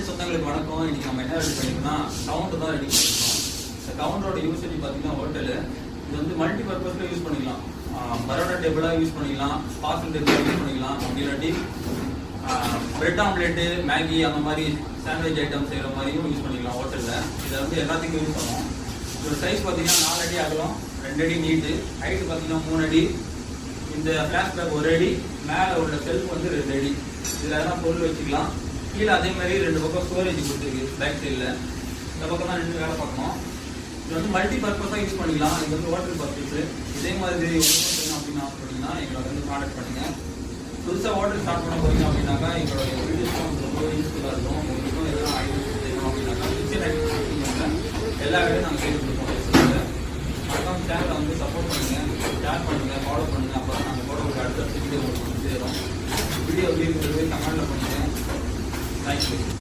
தமிழ் சொந்தங்களுக்கு வணக்கம். இன்னைக்கு நம்ம என்ன ரெடி பண்ணிக்கோம்னா கவுண்டர் தான் ரெடி பண்ணிருக்கோம். இந்த கவுண்டரோட யூசேஜ் பார்த்தீங்கன்னா ஹோட்டலு இது வந்து மல்டி பர்பஸ்ல யூஸ் பண்ணிக்கலாம். பரோட்டா டேபிளாக யூஸ் பண்ணிக்கலாம், பார்சல் டேபிளாக யூஸ் பண்ணிக்கலாம், அப்படி இல்லாட்டி பிரெட் ஆம்லேட்டு, மேகி அந்த மாதிரி சாண்ட்விச் ஐட்டம் செய்கிற மாதிரியும் யூஸ் பண்ணிக்கலாம் ஹோட்டலில். இதை வந்து எல்லாத்துக்கும் யூஸ் பண்ணுவோம். இதோட சைஸ் பார்த்தீங்கன்னா 4 அடி அகலம், 2 அடி நீட்டு, ஹைட்டு பார்த்தீங்கன்னா 3 அடி. இந்த ஃப்ளாஷ் பேக் 1 அடி, மேலே உள்ள செல்ஃப் வந்து 2 அடி. இதில் எதனா பொருள் வச்சுக்கலாம். கீழே அதே மாதிரி 2 பக்கம் ஸ்டோரேஜ் கொடுத்துருக்கு பேக் சைடில். இந்த பக்கம் தான் 2 வேலை பார்க்கணும். இது வந்து மல்டி பர்பஸாக யூஸ் பண்ணிக்கலாம். இது வந்து ஹோட்டல் பர்பஸ். இதே மாதிரி செய்யணும் அப்படின்னு ஆசைப்பட்டீங்கன்னா எங்களை வந்து கான்டாக்ட் பண்ணுங்கள். புதுசாக ஹோட்டல் ஸ்டார்ட் பண்ண போறீங்க அப்படின்னாக்கா எங்களோட வீடியோஸ்லாம் வந்து ரொம்ப யூஸ்ஃபுல்லாக இருக்கும். உங்களுக்கும் எதனா ஐடியா செய்யணும் அப்படின்னாக்கா கிச்சன் ஐட்டம் எல்லா வேலையும் நாங்கள் செய்து கொடுப்போம். மறக்காம சேனலை வந்து சப்போர்ட் பண்ணுங்கள், ஷேர் பண்ணுங்கள், ஃபாலோ பண்ணுங்கள். அப்போ தான் நாங்கள் போட ஒரு அடுத்த வீடியோ உங்களுக்கு வந்து சேரும். வீடியோ எப்படி இருக்கிறது கமெண்ட்டில் பண்ணுங்கள். தேங்க்யூ.